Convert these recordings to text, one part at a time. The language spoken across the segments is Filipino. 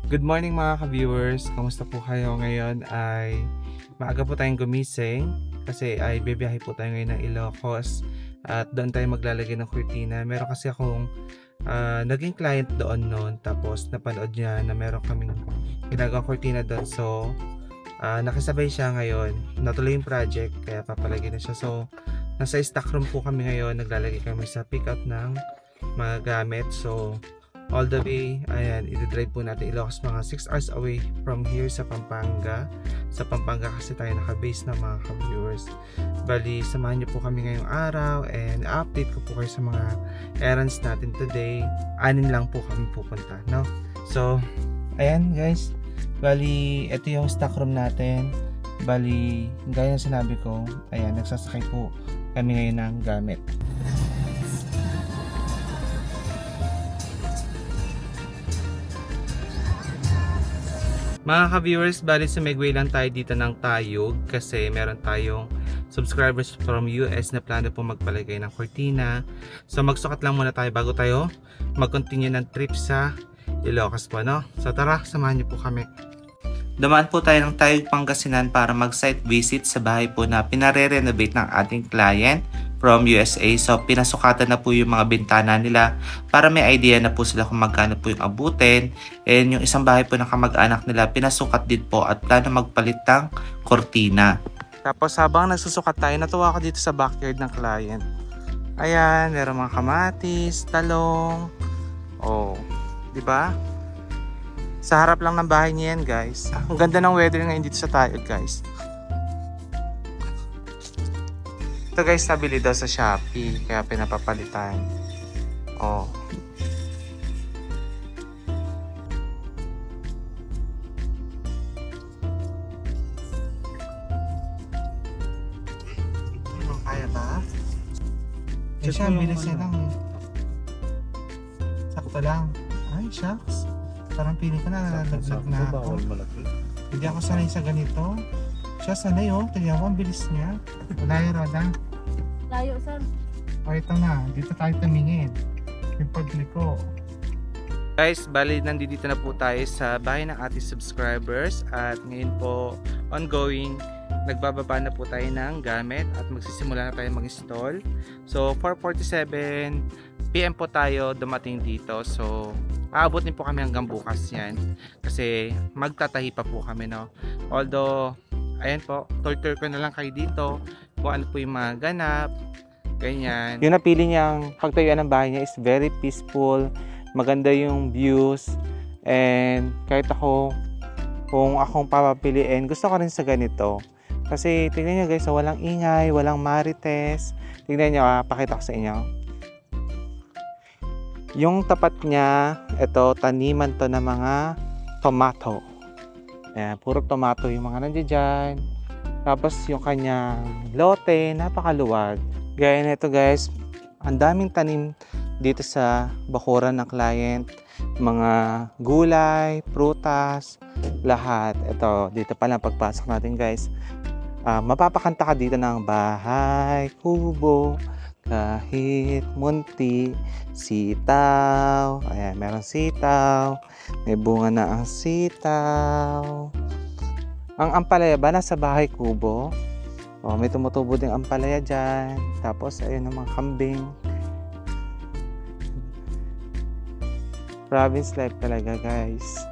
Good morning mga ka-viewers. Kamusta po kayo ngayon? Ay maaga po tayong gumising kasi ay bibiyahe po tayo ngayon ng Ilocos at doon tayo maglalagay ng kurtina. Meron kasi akong naging client doon noon, tapos napanood niya na meron kaming ginagawang kurtina doon. So nakisabay siya ngayon. Natuloy yung project kaya papalagay na siya. So nasa stock room po kami ngayon. Naglalagay kami sa pick up ng mga gamit. So all the way, ayan, i-drive po natin Ilocos, mga 6 hours away from here sa Pampanga. Sa Pampanga kasi tayo naka-base na mga ka-viewers. Bali, samahan niyo po kami ngayong araw and update ko po kayo sa mga errands natin today. 6 lang po kami pupunta, no? So, ayan guys, bali, ito yung stock room natin. Bali, gaya ng sinabi ko, ayan, nagsasakay po kami ngayon ng gamit. Mga ka-viewers, bali sumigway lang tayo dito ng Tayog kasi meron tayong subscribers from US na plano po magpalagay ng kurtina. So magsukat lang muna tayo bago tayo mag-continue ng trip sa Ilocos po, no? So tara, samahan niyo po kami. Dumaan po tayo ng Tayog, Pangasinan para mag-site visit sa bahay po na pinare-renovate ng ating client from USA. So pinasukatan na po yung mga bintana nila para may idea na po sila kung magkano po yung abutin. And yung isang bahay po ng kamag-anak nila pinasukat din po at plano magpalit ng kortina. Tapos habang nagsusukat tayo, natuwa ako dito sa backyard ng client. Ayan, meron mga kamatis, talong. Oh, di ba? Sa harap lang ng bahay niya yan, guys. Ang ganda ng weather ngayon dito sa Tayog, guys. Ito guys, nabili daw sa Shopee, kaya pinapapalitan. Oh. Kaya ba? Eh siya, bilis niya lang eh. Sakto lang. Ay, shucks. Parang pili ko na nalalaglag na ako. Hindi ako sanay sa ganito. Siya sanay oh. Tignan ko, ang bilis niya. Wala yung roda. Layo, sir. O ito na, dito tayo tumingin. Yung pagliko. Guys, bali nandito na po tayo sa bahay ng ating subscribers. At ngayon po, ongoing, nagbababa na po tayo ng gamit at magsisimula na tayo mag-install. So 4:47 PM po tayo dumating dito. So aabotin po kami hanggang bukas yan kasi magtatahi pa po kami, no? Although ayan po, tour ko na lang kayo dito kung ano po yung mga ganap, ganyan. Yung napili niyang pagtayuan ng bahay niya is very peaceful, maganda yung views, and kahit ako, kung akong papapiliin, gusto ko rin sa ganito. Kasi tignan niyo guys, walang ingay, walang marites. Tignan niyo, pakita ko sa inyo. Yung tapat niya, ito, taniman to ng mga tomato. Ayan, puro tomato yung mga nandiyan dyan. Tapos yung kanyang lote, napakaluwag. Gaya nito guys, ang daming tanim dito sa bakuran ng client. Mga gulay, prutas, lahat. Ito, dito pa lang pagpasok natin guys. Mapapakanta ka dito ng bahay, kubo, kahit munti, sitaw. Ayan, meron sitaw. May bunga na ang sitaw. Ang ampalaya ba nasa bahay kubo? Oh, may tumutubo ding ampalaya dyan. Tapos ayun ang mga kambing. Province life talaga guys.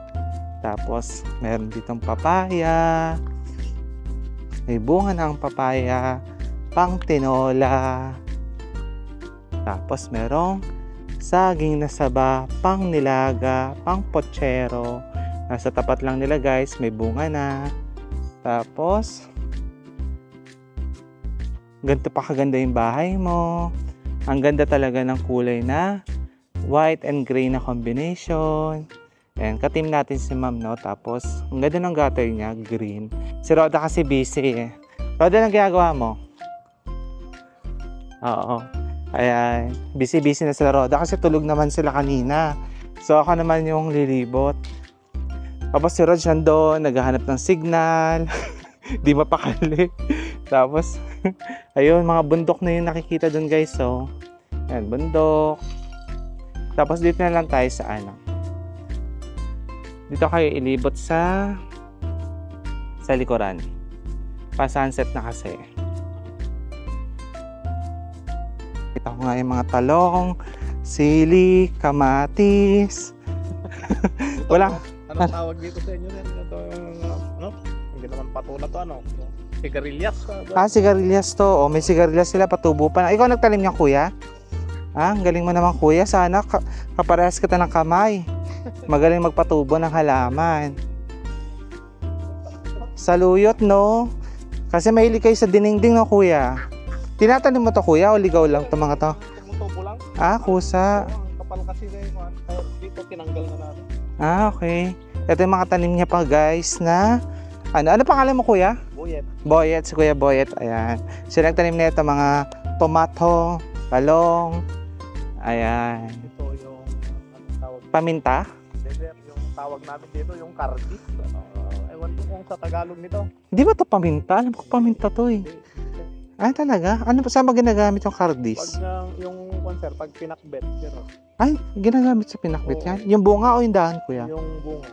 Tapos meron ditong papaya. May bunga na ang papaya. Pang tinola. Tapos merong saging na saba, pang nilaga, pang pochero. Nasa tapat lang nila guys, may bunga na. Tapos ganito pa kaganda yung bahay mo. Ang ganda talaga ng kulay na white and gray na combination. And katim natin si ma'am, no? Tapos ang ganda ng gutter niya, green. Si Roda kasi busy eh. Roda, anong ginagawa mo? Oo. Ayan, busy-busy na sila Roda kasi tulog naman sila kanina. So ako naman yung lilibot. Tapos si Rod doon, naghahanap ng signal. Di mapakali. Tapos, ayun, mga bundok na yung nakikita doon guys. So, ayan, bundok. Tapos dito na lang tayo sa ano. Dito kayo ilibot sa likuran. Pa-sunset na kasi. Kita ko nga yung mga talong, sili, kamatis. Wala. Anong tawag dito sa inyo? Ito, ano? Hindi naman pato na to, ano? Sigarilyas. Sigarilyas to. O, may sigarilyas sila, patubo pa. Ikaw nagtanim niya, kuya? Ang galing mo naman, kuya. Sana kaparehas kita ng kamay. Magaling magpatubo ng halaman. Saluyot, no? Kasi mahilig kayo sa dinengding, no, kuya? Tinatanim mo to, kuya, o ligaw lang to mga to? Tumutubo lang. Kusa. Ang kapal kasi na yun. Kaya dito tinanggal na natin. Okay. Ito yung mga tanim niya pa, guys, na ano pangalan mo, kuya? Boyet. Boyet, si Kuya Boyet. Ayan. Sila nagtanim na ito mga tomato, talong. Ayan. Ito yung anong tawag? Paminta. Yung tawag namin dito, yung cardis. Ewan ko kung sa Tagalog nito. Di ba ito paminta? Alam ko paminta to eh. Ay, talaga? Ano pa saan ba ginagamit yung cardis? Pag yung concert, pag pinakbet, gano'n. Ay, ginagamit sa pinakbit yan? Yung bunga o yung dahon, kuya? Yung bunga.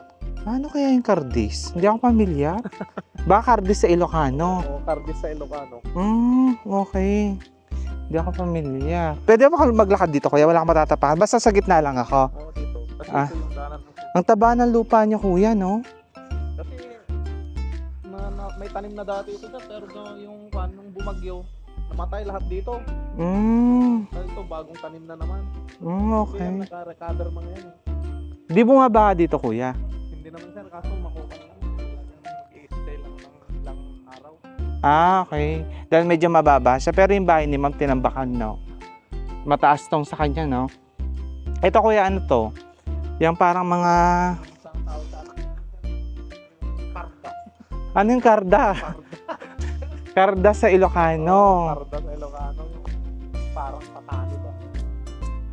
Ano kaya yung cardis? Hindi ako pamilyar. Baka cardis sa Ilocano. O cardis sa Ilocano. Okay. Hindi ako pamilyar. Pwede ba maglakad dito, kuya? Wala kang matatapakan. Basta sa gitna lang ako. Oo, dito. Kasi ito yung danan. Ang taba ng lupa niyo, kuya, no? Kasi may tanim na dati ito, pero yung nung bumagyo, namatay lahat dito. Kasi ito, bagong tanim na naman. Okay. Kasi naka-recover mga yan. Di bumabaha dito, kuya? Hindi naman sir, kaso makuha lang. Mag-i-stay lang ng ilang araw. Okay. Dahil medyo mababa siya. Pero yung bahay ni ma'am tinambakan, no? Mataas tong sa kanya, no? Ito, kuya, ano to? Yung parang mga... Isang tawag sa atin. Karda. Ano yung karda? Karda sa Ilocano. Karda sa Ilocano. Parang patani ba?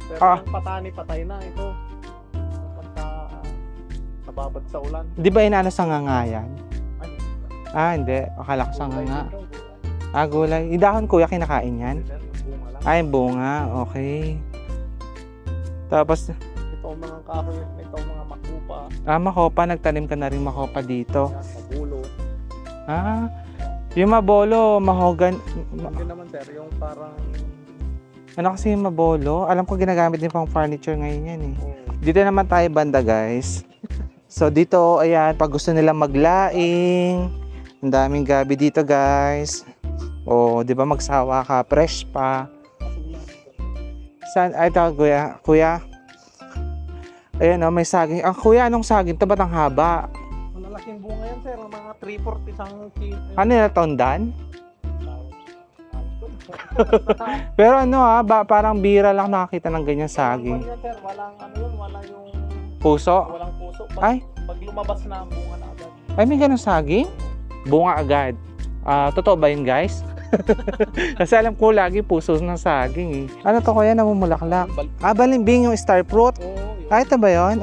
Pero yung patani, patay na ito. Pagka nababad sa ulan. Di ba inaano sa ngangayan? Ay, Hindi. Akala ko sa gulay nga. dito. Gulay. Yung dahon, kuya, kinakain yan? Sir, yung bunga lang. Yung bunga. Okay. Tapos, Ito ang mga kahoy, ito ang mga makupa. makopa. Nagtanim ka na rin makopa dito. Yan, mabulo. Yung mabolo, mahogan. Hindi naman sir, yung parang... Ano kasi yung mabolo? Alam ko ginagamit din pang furniture ngayon yan eh. Oh, Dito naman tayo banda, guys. So dito, ayan, pag gusto nilang maglaing, ang daming gabi dito, guys. Di ba magsawa ka, fresh pa. Saan? Ay, ito, kuya. Ayan, may saging. Kuya, anong saging? Ito ba't ang haba? malalaking bunga yan sir, mga 3/4 isang kilo. Ano yung tondan? Pero parang bira lang nakakita ng ganyan saging. Yan, sir, walang ano yun, walang yung Puso? walang puso. Ay. Pag lumabas na ang bunga na agad. Ay, may ganun saging? Bunga agad. Totoo ba yun, guys? Kasi alam ko lagi puso ng saging eh. Ano to, kuya? Namumulaklak. Balimbing yung star fruit. Oo, yun. Ito ba yun?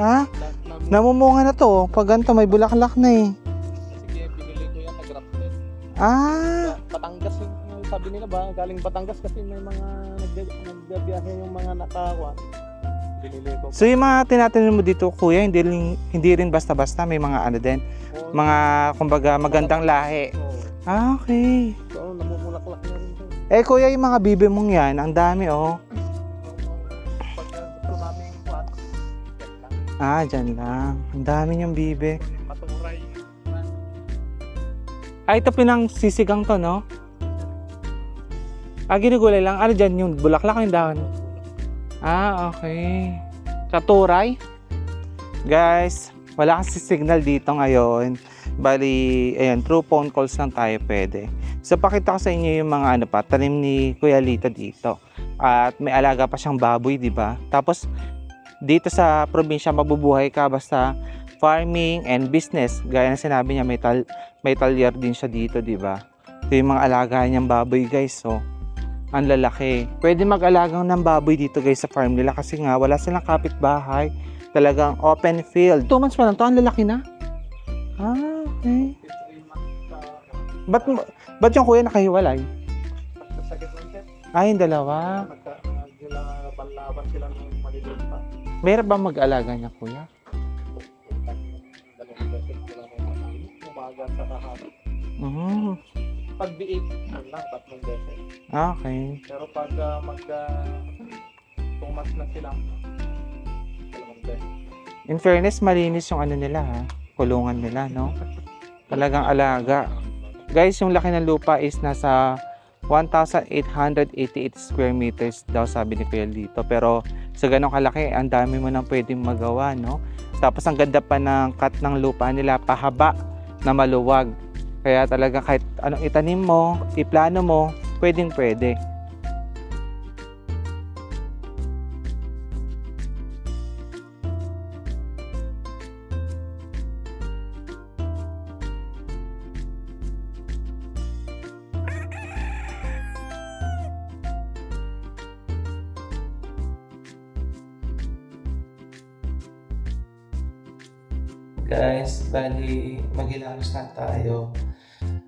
Namumunga na to. Pag ganito, may bulaklak na eh. Sige, binili ko yan, nag-grafted. Batangas yung sabi nila ba, galing Batangas kasi may mga nagbiyahe yung mga nakawan. Binili ko. So yung mga tinatanim mo dito, kuya, hindi rin basta-basta. May mga ano din. Oo. Mga, kumbaga, magandang lahi. Oo. Okay. So, namumulaklak na rin ito. Kuya, yung mga bibe mong yan, ang dami oh. Pag gusto namin kuwan, Dyan lang. Ang dami niyang bibe. maturay. Ito pinang sisigang to, no? Ginugulay lang. Ano dyan yung bulaklak yung dahon? Okay. Katuray. Guys, wala kasi signal dito ngayon. Bali, ayan, through phone calls lang tayo pwede. So, pakita ko sa inyo yung mga tanim ni Kuya Lito dito. At may alaga pa siyang baboy, di ba? Tapos, dito sa probinsya, mabubuhay ka basta farming and business. Gaya na sinabi niya, may talyer din siya dito, di ba? Ito yung mga alaga niyang baboy, guys. So, ang lalaki. Pwede mag-alagang ng baboy dito, guys, sa farm nila kasi nga, wala silang kapitbahay. Talagang open field. 2 months pa lang to, ang lalaki na. Okay. Ba't yung kuya nakahiwalay? Sakit lang sir. Yung dalawa. Naglaban sila ng maliliit pa. Meron ba mag-alaga niya, kuya? kakahapon. Pag B8, lang, 3 beses. Okay. Pero pag tumas na sila, 2 beses. In fairness, malinis yung ano nila ha. Kulungan nila, no? Talagang alaga. Guys, yung laki ng lupa is nasa 1,888 square meters daw sabi ni Kuya dito. Pero sa ganong kalaki, ang dami mo nang pwedeng magawa, no? Tapos ang ganda pa ng cut ng lupa nila, pahaba na maluwag. Kaya talaga kahit anong itanim mo, iplano mo, pwedeng pwede. Guys, bali mag-ilamos na tayo.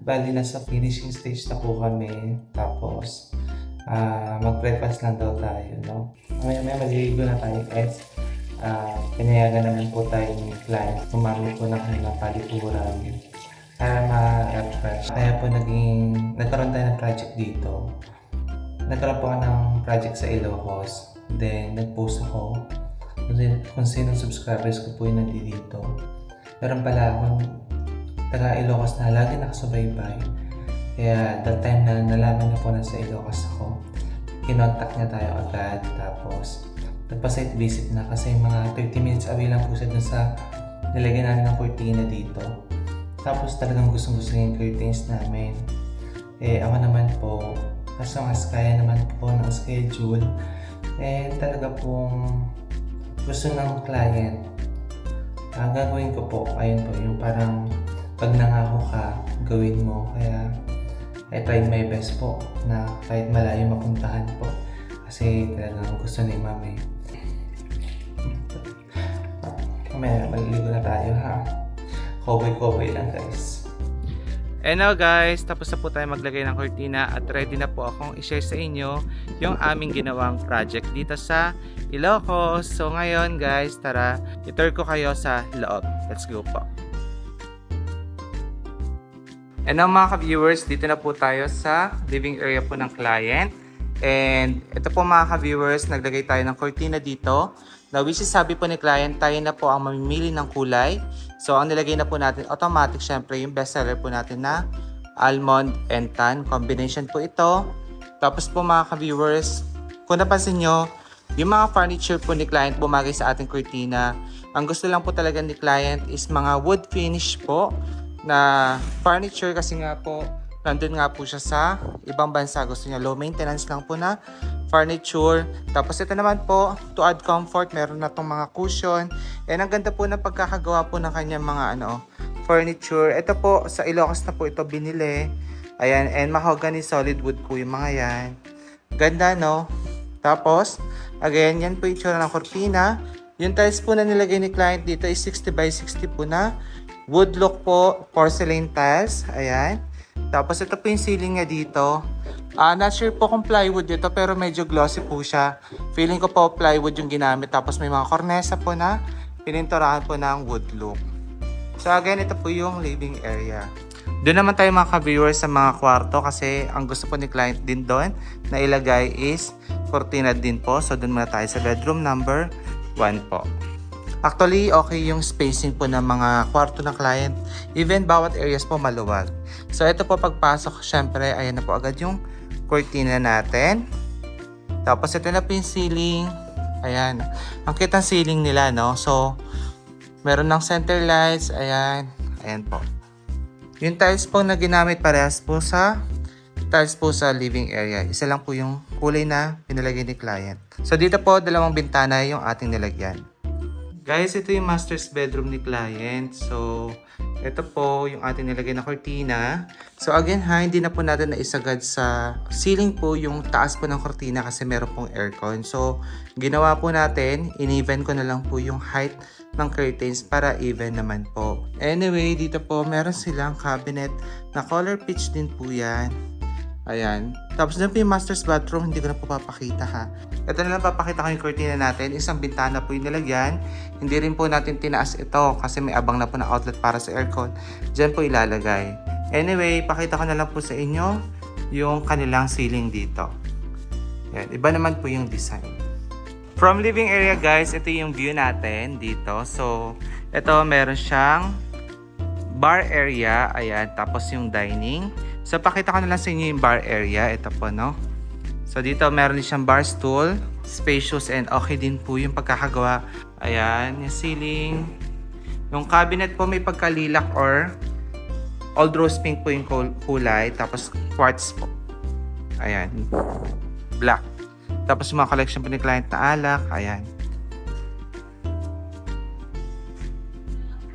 Bali nasa finishing stage na po kami. Tapos mag-breakfast lang daw tayo, no? May maliligo na tayo, guys. Pinayagan naman po tayo ni client. Gumamit po ng kanilang palikuran para ma-refresh. Kaya po nagkaroon tayo ng project dito. Nagkaroon po ako ng project sa Ilocos. Then nag-post ako kung sino subscribers ko po yung nandito. Meron pala akong taga Ilocos na lagi nakasubaybay. Kaya that time na nalaman na po na sa Ilocos ako, kinontak niya tayo agad. Tapos nagpa-site visit na kasi mga 30 minutes away lang po siya dun sa nilagyan namin ng cortina dito. Tapos talagang gustong-gusto yung curtains namin. Ako naman po, as long as kaya naman po ng schedule, talaga pong gusto ng client. Gagawin ko po, ayun po, yung parang pag nangako ka, gawin mo. Kaya I tried my best po na kahit malayo mapuntahan po. Kasi talagang gusto ni Mami. Mamaya, maliligo na tayo ha. Cowboy lang guys. And now guys, tapos na po tayo maglagay ng cortina at ready na po akong i-share sa inyo yung aming ginawang project dito sa Ilocos. So ngayon guys, tara, i-tour ko kayo sa loob. Let's go po. And now mga ka-viewers, dito na po tayo sa living area po ng client. And ito po mga ka-viewers, naglagay tayo ng cortina dito. Now which is sabi po ni client, tayo na po ang mamimili ng kulay. So ang nilagay na po natin, automatic syempre yung bestseller po natin na almond and tan. Combination po ito. Tapos po mga ka-viewers, kung napansin nyo, yung mga furniture po ni client bumagay sa ating cortina. Ang gusto lang po talaga ni client is mga wood finish po na furniture kasi nga po nandun nga po siya sa ibang bansa. Gusto niya low maintenance lang po na furniture. Tapos ito naman po, to add comfort, meron na tong mga cushion. And ang ganda po ng pagkakagawa po ng kanyang mga furniture. Ito po, sa Ilocos na po ito binili. Ayan, and mahogany solid wood po yung mga yan. Ganda, no? Tapos, again, yan po yung itsura ng cortina. Yung tiles po na nilagay ni client dito is 60 by 60 po na wood look po, porcelain tiles. Ayan. Tapos ito po yung ceiling niya dito. Not sure po kung plywood dito pero medyo glossy po siya. Feeling ko po plywood yung ginamit. Tapos may mga kornesa po na pininturahan po ng wood look. So again, ito po yung living area. Doon naman tayo mga ka-viewers sa mga kwarto kasi ang gusto po ni client din doon na ilagay is cortina din po. So doon muna tayo sa bedroom number 1 po. Actually, okay yung spacing po ng mga kwarto ng client. Even bawat areas po maluwag. So ito po pagpasok, syempre, ayan na po agad yung cortina natin. Tapos ito na po yung ceiling. Ayan. Ang kitang ceiling nila, no? So, meron ng center lights. Ayan. Ayan po. Yung tiles po na ginamit parehas po sa tiles po sa living area. Isa lang po yung kulay na pinalagay ni client. So dito po, 2 bintana yung ating nilagyan. Guys, ito yung master's bedroom ni client. So, ito po yung ating nilagay na cortina. So again ha, hindi na po natin naisagad sa ceiling po yung taas po ng cortina kasi meron pong aircon. So, ginawa po natin, in-even ko na lang po yung height ng curtains para even naman po. Anyway, dito po meron silang cabinet na color peach din po yan. Ayan. Tapos na po yung master's bathroom, hindi ko na po papakita ha. Ito na lang papakita ko yung cortina natin. Isang bintana po yung nilagyan. Hindi rin po natin tinaas ito kasi may abang na po na outlet para sa aircon. Diyan po ilalagay. Anyway, pakita ko na lang po sa inyo yung kanilang ceiling dito. Yan. Iba naman po yung design. From living area guys, ito yung view natin dito. So, ito meron siyang bar area. Ayan. Tapos yung dining. So, pakita ko na lang sa inyo yung bar area. Ito po, no? So, dito meron din siyang bar stool. Spacious and okay din po yung pagkakagawa. Ayan, yung ceiling. Yung cabinet po may pagkalilak or old rose pink po yung kulay. Tapos, quartz po. Ayan. Black. Tapos, yung mga collection po ni client na alak. Ayan.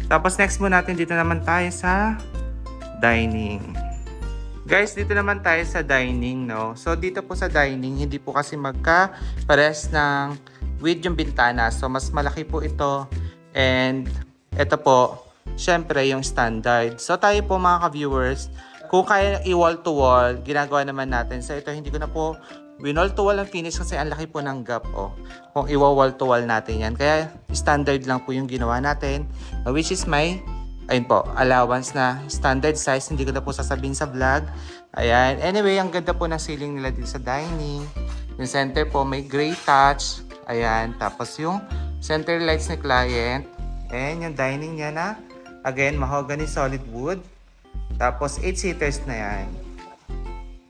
Tapos, next mo natin dito naman tayo sa dining. Guys, dito naman tayo sa dining, no? So, dito po sa dining, hindi po kasi magka-pares ng with yung bintana. So, mas malaki po ito. And, ito po, syempre, yung standard. So, tayo po mga ka-viewers, kung kaya i-wall to wall, ginagawa naman natin. So, ito, hindi ko na po wall to wall ang finish kasi ang laki po ng gap, oh. Kung i-wall to wall natin yan. Kaya, standard lang po yung ginawa natin. Which is my ayun po, allowance na standard size. Hindi ko na po sasabihin sa vlog. Ayan. Anyway, ang ganda po ng ceiling nila dito sa dining. Yung center po may gray touch. Ayan. Tapos yung center lights ni client. Ayan, yung dining niya na again, mahogany solid wood. Tapos 8 seaters na yan.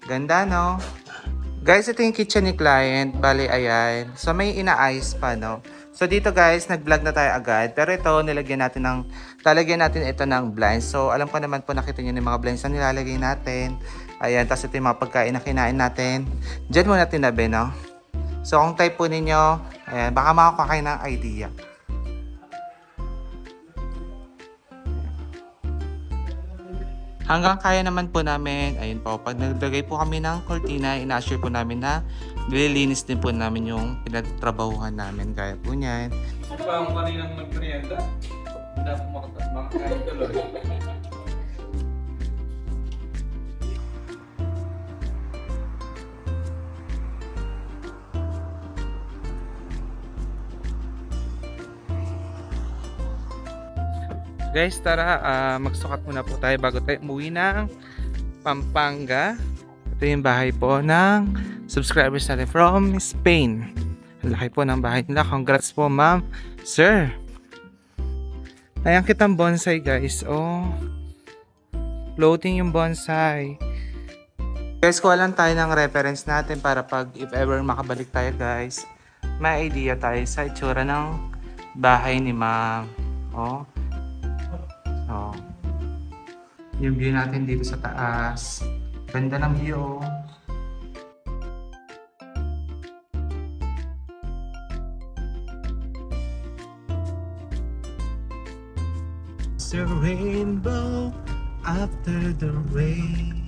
Ganda, no? Guys, ito yung kitchen ni client. Bali, ayan. So, may ina-ice pa, no? So, dito guys, nag-vlog na tayo agad. Pero ito, lalagyan natin ito ng blinds. So, alam ko naman po nakita nyo yung mga blinds na nilalagay natin. Ayan, tapos ito yung mga pagkain na kinain natin. Diyan muna tinabi, no? So, kung type po ninyo, ayan, baka makakuha kayo ng idea. Hanggang kaya naman po namin, ayun po, pag naglagay po kami ng cortina, ina-assure po namin na nililinis din po namin yung pinagtrabahuhan namin. Kaya po niyan. Ano ba ang kaninang nagmerienda? Hindi ako makakain tuloy. Guys, tara, magsukat muna po tayo bago tayo umuwi ng Pampanga. Ito yung bahay po ng subscribers natin from Spain. Ang laki po ng bahay nila. Congrats po, ma'am. Sir. Ayan kitang bonsai, guys. Oh. Floating yung bonsai. Guys, kuha lang tayo ng reference natin para pag if ever makabalik tayo, guys, may idea tayo sa itsura ng bahay ni ma'am. Oh. Oh. Yung view natin dito sa taas. Ganda ng view, oh. It's a rainbow after the rain.